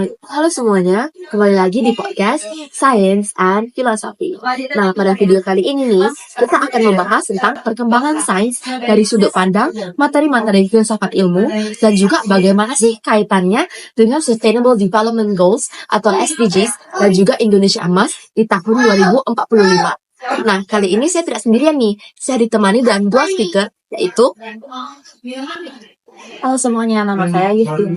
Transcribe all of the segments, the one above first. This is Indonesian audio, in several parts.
Halo semuanya, kembali lagi di podcast Science and Philosophy. Nah, pada video kali ini nih, kita akan membahas tentang perkembangan sains dari sudut pandang materi-materi filsafat ilmu dan juga bagaimana sih kaitannya dengan Sustainable Development Goals atau SDGs dan juga Indonesia Emas di tahun 2045. Nah, kali ini saya tidak sendirian nih, saya ditemani dengan dua speaker, yaitu Halo semuanya, nama saya Yustin.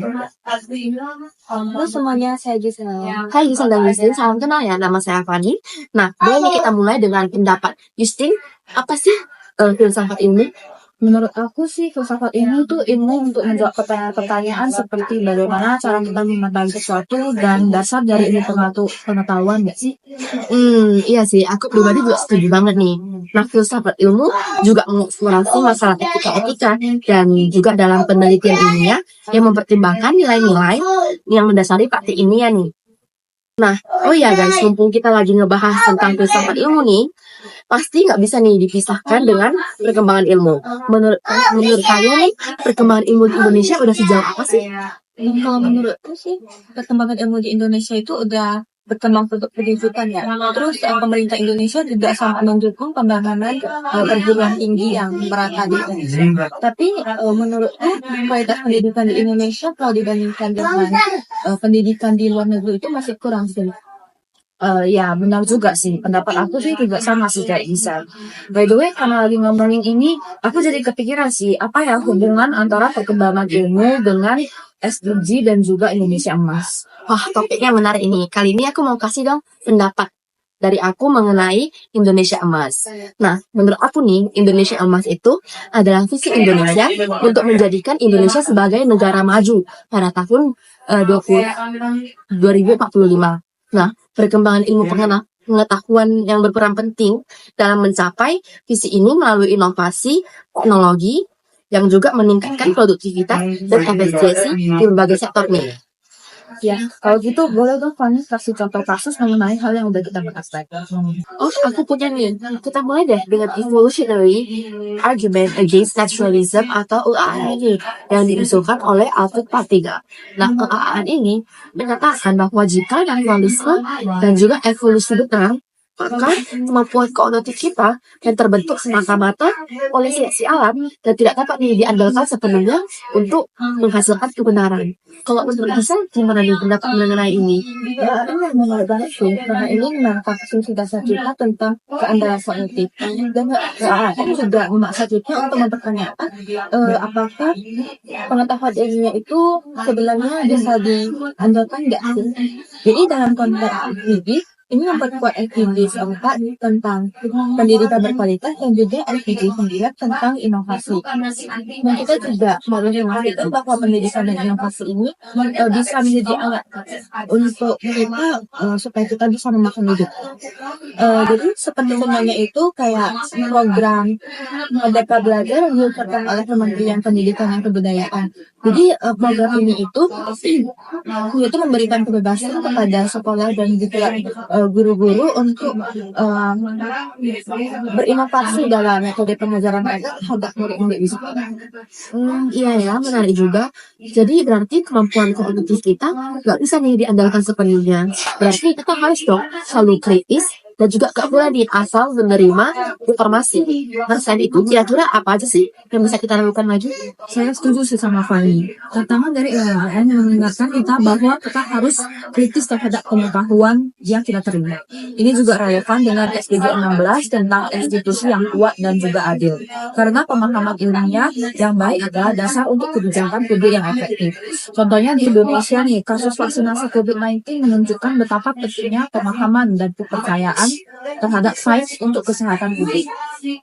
Halo semuanya, saya Gisel. Hai Gisel dan Yustin, salam kenal ya, nama saya Fani. Nah, boleh nih kita mulai dengan pendapat Yustin, apa sih filsafat ilmu? Menurut aku sih, filsafat ilmu itu ilmu untuk menjawab pertanyaan seperti bagaimana cara kita memandang sesuatu dan dasar dari ilmu pengetahuan, nggak sih? Iya sih, aku pribadi juga setuju banget nih. Nah, filsafat ilmu juga mengeksplorasi masalah etika-etika dan juga dalam penelitian ilmiah yang mempertimbangkan nilai-nilai yang mendasari praktik ilmiah nih. Nah, oh iya guys, mumpung kita lagi ngebahas tentang filsafat ilmu nih, pasti nggak bisa nih dipisahkan dengan perkembangan ilmu. Menurut kalian nih, perkembangan ilmu di Indonesia udah sejauh apa sih? Kalau menurutku sih, perkembangan ilmu di Indonesia itu udah berkembang untuk pendidikan ya. Terus pemerintah Indonesia juga sangat mendukung pembangunan perguruan tinggi yang merata di Indonesia. Tapi menurutku kualitas pendidikan di Indonesia kalau dibandingkan dengan pendidikan di luar negeri itu masih kurang sih. Ya benar juga sih, pendapat aku sih juga sama sih kayak Gisel. By the way, karena lagi ngomongin ini, aku jadi kepikiran sih, apa ya hubungan antara perkembangan ilmu dengan SDG dan juga Indonesia Emas. Wah, topiknya menarik ini. Kali ini aku mau kasih dong pendapat dari aku mengenai Indonesia Emas. Nah, menurut aku nih, Indonesia Emas itu adalah visi Indonesia untuk menjadikan Indonesia sebagai negara maju pada tahun 2045. Nah, perkembangan ilmu pengetahuan yang berperan penting dalam mencapai visi ini melalui inovasi teknologi yang juga meningkatkan produktivitas dan efisiensi di berbagai sektor nih. Ya, kalau gitu boleh dong Fanny kasih contoh kasus mengenai hal yang udah kita bahas tadi. Oh, aku punya nih. Kita mulai deh dengan evolutionary argument against naturalism atau EAA ini yang diusulkan oleh Alfred Partiga. Nah, EAA ini menyatakan bahwa jika naturalisme dan juga evolusi benar, maka kemampuan kognitif kita yang terbentuk semata-mata oleh seleksi alam dan tidak dapat diandalkan sepenuhnya untuk menghasilkan kebenaran. Kalau menurut Gisel, gimana nih pendapat mengenai ini? Ya, ini menarik banget sih, karena ini mengangkat asumsi dasar kita tentang keandalan kognitif. Dan ini juga memaksa kita untuk mempertanyakan apakah pengetahuan ilmiah itu sebenarnya bisa diandalkan nggak sih? Jadi dalam konteks ini memperkuat SDGs 4 tentang pendidikan berkualitas dan juga SDGs 9 tentang inovasi. Dan kita juga memastikan bahwa pendidikan dan inovasi ini bisa menjadi alat untuk kita supaya kita bisa memakan hidup. Jadi seperti semuanya itu kayak program Merdeka Belajar yang diluncurkan oleh Kementerian Pendidikan dan Kebudayaan. Jadi program ini itu memberikan kebebasan kepada sekolah dan juga guru-guru untuk berinovasi dalam metode pengajaran mereka terhadap murid-murid di sekolah. Iya ya, menarik juga. Jadi berarti kemampuan kognitif kita nggak bisa nih diandalkan sepenuhnya. Berarti kita harus dong selalu kritis dan juga gak boleh nih asal menerima informasi. Nah, selain itu, kira-kira apa aja sih yang bisa kita lakukan maju? Saya setuju sih sama Fanny. Tantangan dari LLM yang mengingatkan kita bahwa kita harus kritis terhadap pengetahuan yang kita terima. Ini juga relevan dengan SDG 16 tentang institusi yang kuat dan juga adil. Karena pemahaman ilmiah yang baik adalah dasar untuk kebijakan publik yang efektif. Contohnya di Indonesia nih, kasus vaksinasi COVID-19 menunjukkan betapa pentingnya pemahaman dan kepercayaan terhadap sains untuk kesehatan publik.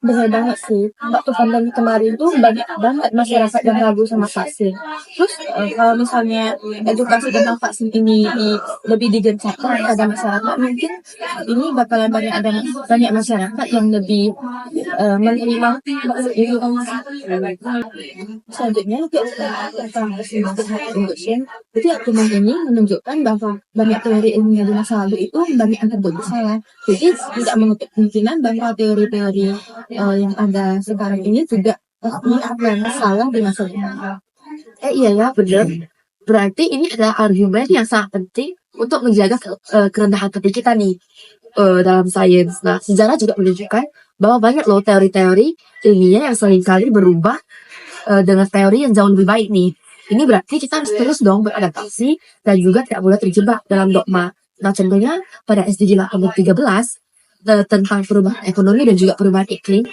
Benar banget sih. Waktu pandemi kemarin tuh banyak banget masyarakat yang ragu sama vaksin. Terus kalau misalnya edukasi tentang vaksin ini lebih digencarkan pada masyarakat, mungkin ini bakalan banyak masyarakat yang lebih menerima vaksin ini. Selanjutnya tentang Indonesia. Jadi argumen ini menunjukkan bahwa banyak teori ilmiah di masa lalu itu banyak yang terbukti salah. Jadi tidak menutup kemungkinan bahwa teori-teori yang ada sekarang ini juga pasti akan salah di masa depan. Iya ya, benar. Berarti ini adalah argumen yang sangat penting untuk menjaga kerendahan hati kita nih dalam sains. Nah, sejarah juga menunjukkan bahwa banyak loh teori-teori ilmiah yang seringkali berubah dengan teori yang jauh lebih baik nih. Ini berarti kita harus terus dong beradaptasi dan juga tidak boleh terjebak dalam dogma. Nah, contohnya pada SDG 13 tentang perubahan ekonomi dan juga perubahan iklim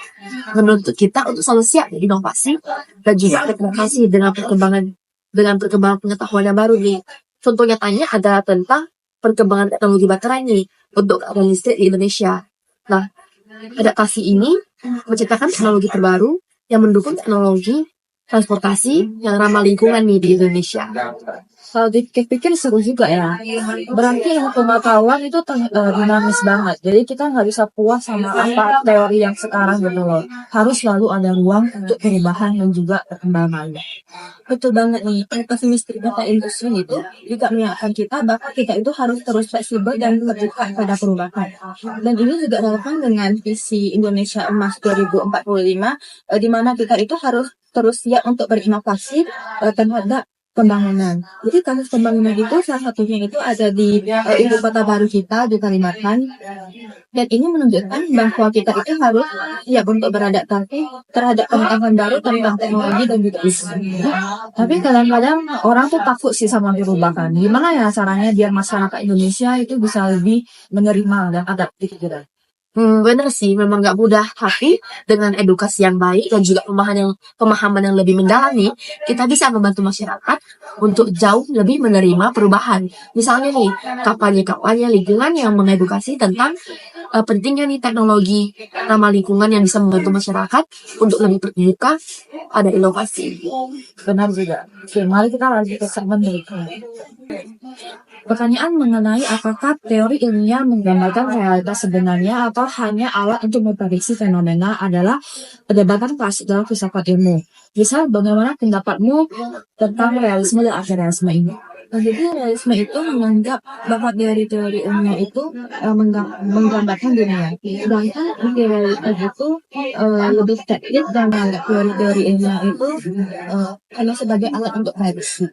menuntut kita untuk selalu siap inovasi dan juga adaptasi dengan perkembangan pengetahuan yang baru nih. Contoh nyatanya adalah tentang perkembangan teknologi baterai nih untuk kendaraan listrik di Indonesia. Nah, adaptasi ini menciptakan teknologi terbaru yang mendukung teknologi transportasi yang ramah lingkungan nih di Indonesia. Kalau dipikir-pikir seru juga ya. Berarti ilmu pengetahuan itu dinamis banget. Jadi kita nggak bisa puas sama apa teori yang sekarang gitu loh. Harus selalu ada ruang untuk perubahan dan juga perkembangan. Betul banget nih, pesimistik data industri itu juga mengingatkan kita bahwa kita itu harus terus fleksibel dan terbuka pada perubahan. Dan ini juga relevan dengan visi Indonesia Emas 2045, di mana kita itu harus terus siap untuk berinovasi terhadap pembangunan. Jadi kasus pembangunan itu salah satunya itu ada di ibu kota baru kita di Kalimantan. Dan ini menunjukkan bahwa kita itu harus siap untuk beradaptasi terhadap pengetahuan baru tentang teknologi dan juga isu. Tapi kadang-kadang orang tuh takut sih sama perubahan. Gimana ya caranya biar masyarakat Indonesia itu bisa lebih menerima dan adaptif gitu? Bener sih, memang gak mudah. Tapi dengan edukasi yang baik dan juga pemahaman yang lebih mendalam nih, kita bisa membantu masyarakat untuk jauh lebih menerima perubahan. Misalnya nih, kampanye-kampanye lingkungan yang mengedukasi tentang pentingnya nih teknologi ramah lingkungan yang bisa membantu masyarakat untuk lebih terbuka pada inovasi. Benar juga. Oke, mari kita lanjut ke segmen berikutnya. Pertanyaan mengenai apakah teori ilmiah menggambarkan realitas sebenarnya atau hanya alat untuk memprediksi fenomena adalah perdebatan klasik dalam filsafat ilmu. Misal, bagaimana pendapatmu tentang realisme dan anti-realisme ini? Nah, jadi realisme itu menganggap bahwa teori-teori ilmiah itu menggambarkan dunia. Sedangkan anti-realisme itu lebih skeptis dan menganggap teori-teori ilmiah itu hanya sebagai alat untuk prediksi.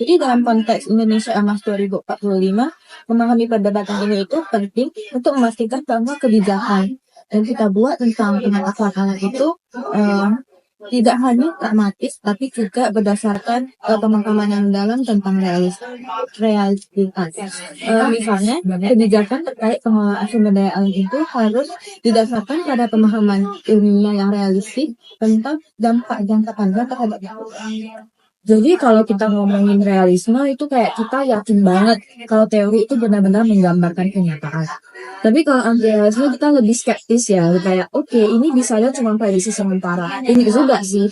Jadi dalam konteks Indonesia Emas 2045, memahami perdebatan ini itu penting untuk memastikan bahwa kebijakan yang kita buat tentang pengetahuan itu tidak hanya pragmatis, tapi juga berdasarkan pemahaman yang dalam tentang realitas. Misalnya, kebijakan terkait pengelolaan sumber daya alam itu harus didasarkan pada pemahaman ilmiah yang realistis tentang dampak jangka panjang terhadap lingkungan. Jadi kalau kita ngomongin realisme itu kayak kita yakin banget kalau teori itu benar-benar menggambarkan kenyataan. Tapi kalau anti-realisme kita lebih skeptis ya, kayak oke, ini bisa aja cuma prediksi sementara. Ini juga sih.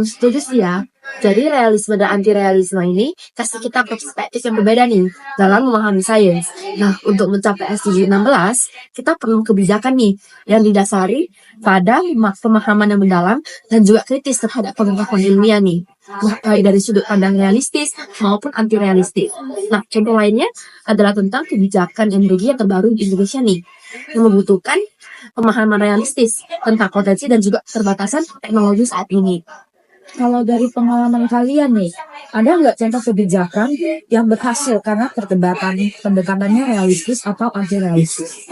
Setuju sih ya. Jadi realisme dan anti-realisme ini kasih kita perspektif yang berbeda nih dalam memahami sains. Nah, untuk mencapai SDG 16, kita perlu kebijakan nih yang didasari pada pemahaman yang mendalam dan juga kritis terhadap pengetahuan ilmiah nih. Baik dari sudut pandang realistis maupun anti-realistis. Nah, contoh lainnya adalah tentang kebijakan energi yang terbaru di Indonesia nih, yang membutuhkan pemahaman realistis tentang potensi dan juga keterbatasan teknologi saat ini. Kalau dari pengalaman kalian nih, ada nggak contoh kebijakan yang berhasil karena pendekatannya realistis atau anti-realistis?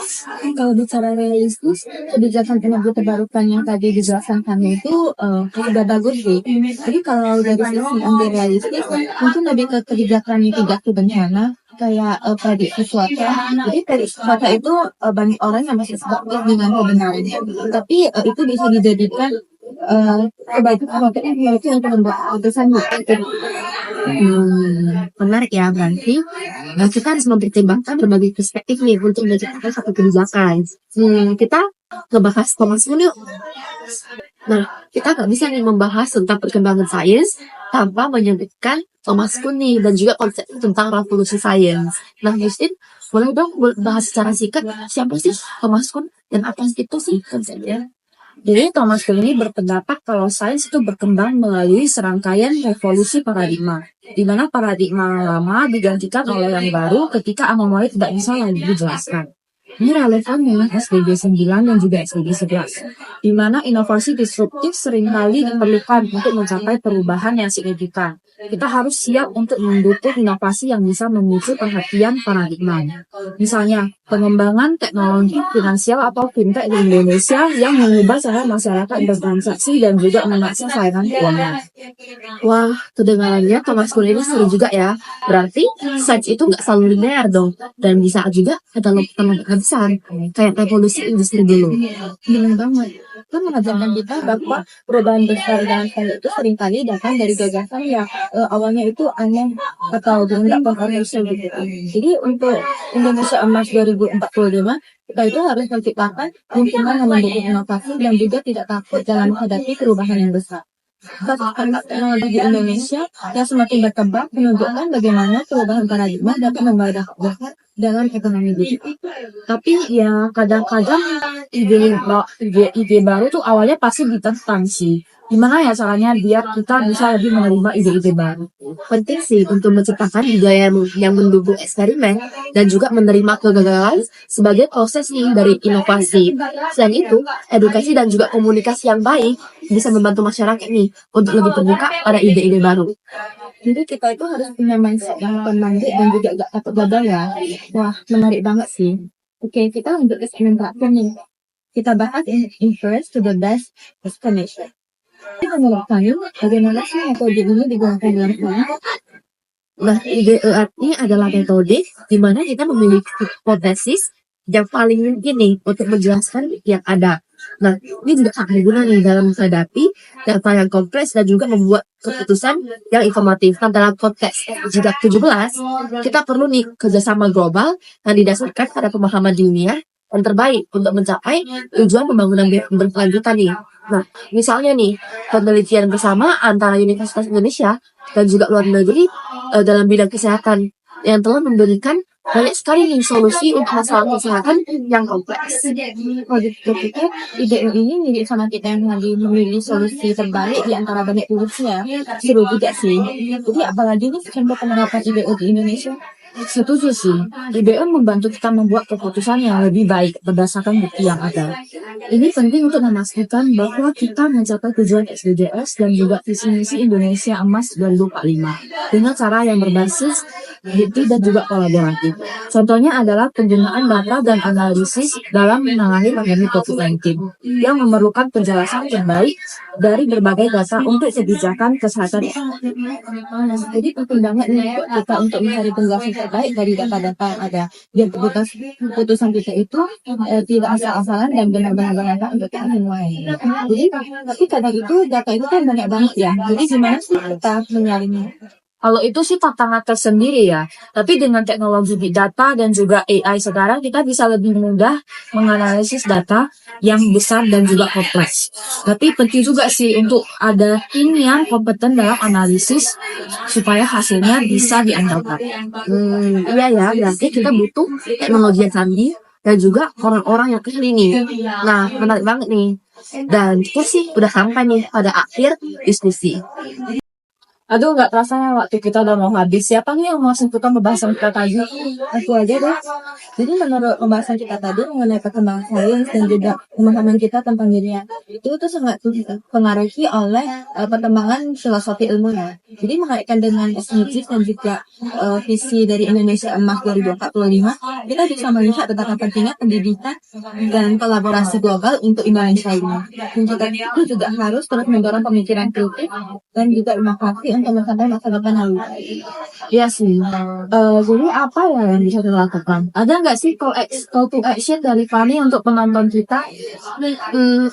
Kalau bicara realistis, kebijakan energi terbarukan yang tadi dijelaskan kami itu sudah bagus sih. Jadi kalau dari sisi anti-realistis, mungkin lebih ke kebijakan mitigasi bencana, kayak prediksi cuaca. Jadi prediksi cuaca itu banyak orang yang masih skeptis dengan kebenarannya. Tapi itu bisa dijadikan kebaikan yang membuat keputusan Menarik ya, berarti kita harus mempertimbangkan berbagai perspektif nih untuk menciptakan satu kebijakan. Kita ngebahas Thomas Kuhn yuk. Nah, kita nggak bisa nih membahas tentang perkembangan sains tanpa menyebutkan Thomas Kuhn nih dan juga konsep tentang revolusi sains. Nah, Justin, boleh dong bahas secara singkat siapa sih Thomas Kuhn dan apa itu sih konsepnya? Jadi Thomas Kuhn ini berpendapat kalau sains itu berkembang melalui serangkaian revolusi paradigma, di mana paradigma lama digantikan oleh yang baru ketika anomali tidak bisa lagi dijelaskan. Ini relevan dengan SDG 9 dan juga SDG 11, di mana inovasi disruptif seringkali diperlukan untuk mencapai perubahan yang signifikan. kita harus siap untuk mendukung inovasi yang bisa memicu perhatian paradigma. Misalnya, pengembangan teknologi finansial atau fintech di Indonesia yang mengubah cara masyarakat bertransaksi dan juga mengakses layanan keuangan. Wah, kedengarannya Thomas Kuhn ini seru juga ya. Berarti sains itu nggak selalu linear dong. Dan bisa juga ada lompat-lompat besar. Kayak revolusi industri dulu. Benar banget. Itu mengajarkan kita bahwa perubahan besar dalam hal itu seringkali datang dari gagasan yang awalnya itu aneh atau tidak kontroversial gitu. Jadi untuk Indonesia Emas 2045, kita itu harus menciptakan lingkungan yang mendukung inovasi dan juga tidak takut dalam menghadapi perubahan yang besar. Anak teknologi di Indonesia yang semakin berkembang menunjukkan bagaimana perubahan paradigma dapat membawa dampak besar dalam ekonomi digital. Tapi ya kadang-kadang ide baru tuh awalnya pasti ditentang sih. Gimana ya caranya biar kita bisa lebih menerima ide-ide baru? Penting sih untuk menciptakan budaya yang mendukung eksperimen dan juga menerima kegagalan sebagai proses nih dari inovasi. Selain itu, edukasi dan juga komunikasi yang baik bisa membantu masyarakat nih untuk lebih terbuka pada ide-ide baru. Jadi kita itu harus punya mindset yang mandiri dan juga gak takut gagal ya. Wah, menarik banget sih. Oke, kita lanjut ke segmen terakhir nih. Kita bahas inference to the best explanation. Jadi menurut kalian, bagaimana sih metode ini digunakan dalam sains? Nah, ide ini adalah metode di mana kita memiliki hipotesis yang paling mungkin nih untuk menjelaskan yang ada. Nah, ini juga sangat berguna nih dalam menghadapi data yang kompleks dan juga membuat keputusan yang informatif. Nah, dalam konteks jika 17, kita perlu nih kerjasama global yang didasarkan pada pemahaman dunia yang terbaik untuk mencapai tujuan pembangunan berkelanjutan nih. Nah, misalnya nih, penelitian bersama antara Universitas Indonesia dan juga luar negeri dalam bidang kesehatan yang telah memberikan banyak sekali nih solusi untuk masalah kesehatan yang kompleks. Kalau kita ide ini mirip sama kita yang lagi memilih solusi terbaik di antara banyak pilihannya. Seru juga sih. Jadi apalagi nih contoh penerapan ide di Indonesia. Setuju sih, IBM membantu kita membuat keputusan yang lebih baik berdasarkan bukti yang ada. Ini penting untuk memastikan bahwa kita mencapai tujuan SDGs dan juga visi misi Indonesia Emas 2045 dengan cara yang berbasis bukti dan juga kolaboratif. Contohnya adalah penggunaan data dan analisis dalam menangani pandemi COVID-19 yang memerlukan penjelasan yang baik dari berbagai data untuk kebijakan kesehatan. Jadi penting banget nih kita untuk mencari penjelasan terbaik dari data-data yang ada. Biar keputusan kita itu tidak asal-asalan dan benar-benar bermanfaat untuk kita semua. Jadi tapi kadang itu data itu kan banyak banget ya. Jadi gimana sih kita menyaringnya? Kalau itu sih tantangan tersendiri ya. Tapi dengan teknologi big data dan juga AI sekarang kita bisa lebih mudah menganalisis data yang besar dan juga kompleks. Tapi penting juga sih untuk ada tim yang kompeten dalam analisis supaya hasilnya bisa diandalkan. Iya ya, berarti kita butuh teknologi yang canggih dan juga orang-orang yang ahli nih. Nah, menarik banget nih. Dan kita sih udah sampai nih pada akhir diskusi. Aduh, nggak terasa ya waktu kita udah mau habis. Siapa nih yang mau simpulkan pembahasan kita tadi? Aku aja deh. Jadi menurut pembahasan kita tadi mengenai perkembangan sains dan juga pemahaman kita tentang dunia itu tuh sangat dipengaruhi oleh perkembangan filosofi ilmunya. Jadi mengaitkan dengan SDGs dan juga visi dari Indonesia Emas 2045, kita bisa melihat tentang pentingnya pendidikan dan kolaborasi global untuk Indonesia ini. Dan juga itu juga harus terus mendorong pemikiran kritis dan juga inovasi untuk mencapai masa depan yang lebih baik. Iya sih. Jadi apa ya yang bisa dilakukan? Ada nggak sih call to action dari Fani untuk penonton kita?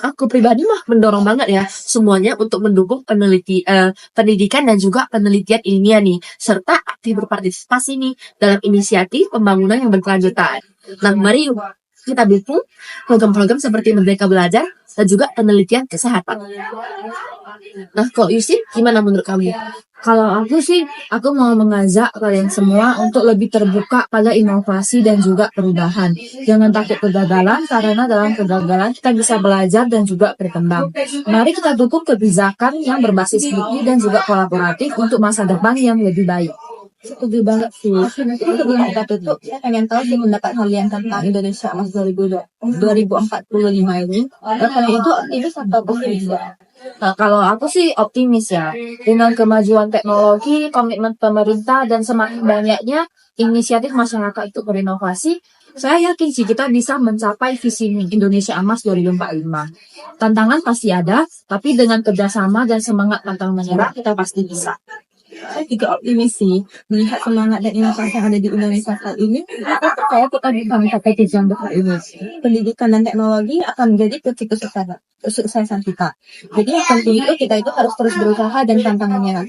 Aku pribadi mah mendorong banget ya semuanya untuk mendukung pendidikan dan juga penelitian ilmiah nih, serta aktif berpartisipasi nih dalam inisiatif pembangunan yang berkelanjutan. Nah, mari yuk kita dukung program-program seperti Merdeka Belajar dan juga penelitian kesehatan. Nah, kok Yusuf, gimana menurut kamu? Kalau aku sih, aku mau mengajak kalian semua untuk lebih terbuka pada inovasi dan juga perubahan. Jangan takut kegagalan, karena dalam kegagalan kita bisa belajar dan juga berkembang. Mari kita dukung kebijakan yang berbasis bukti dan juga kolaboratif untuk masa depan yang lebih baik. Setuju banget sih. Itu sebelum kita tutup, saya pengen tahu sih pendapat kalian tentang Indonesia Emas 2045 ini. Kalian itu optimis atau pesimis? Nah, kalau aku sih optimis ya. Dengan kemajuan teknologi, komitmen pemerintah, dan semakin banyaknya inisiatif masyarakat untuk berinovasi, saya yakin sih kita bisa mencapai visi Indonesia Emas 2045. Tantangan pasti ada, tapi dengan kerjasama dan semangat pantang menyerah, kita pasti bisa. Saya juga optimis sih melihat semangat dan inovasi yang ada di Indonesia saat ini. Aku percaya kita bisa mencapai tujuan besar ini. Pendidikan dan teknologi akan menjadi kunci kesuksesan kita. Jadi yang penting itu kita itu harus terus berusaha dan pantang menyerah.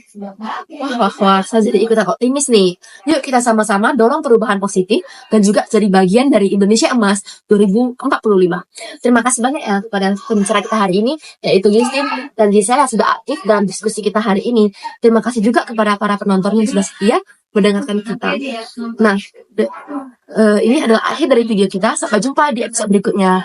Wah, saya jadi ikutan optimis nih. Yuk kita sama-sama dorong perubahan positif dan juga jadi bagian dari Indonesia Emas 2045. Terima kasih banyak ya kepada pembicara kita hari ini, yaitu Yustin dan Gisela yang sudah aktif dalam diskusi kita hari ini. Terima kasih juga kepada para penonton yang sudah setia mendengarkan kita. Nah, ini adalah akhir dari video kita. Sampai jumpa di episode berikutnya.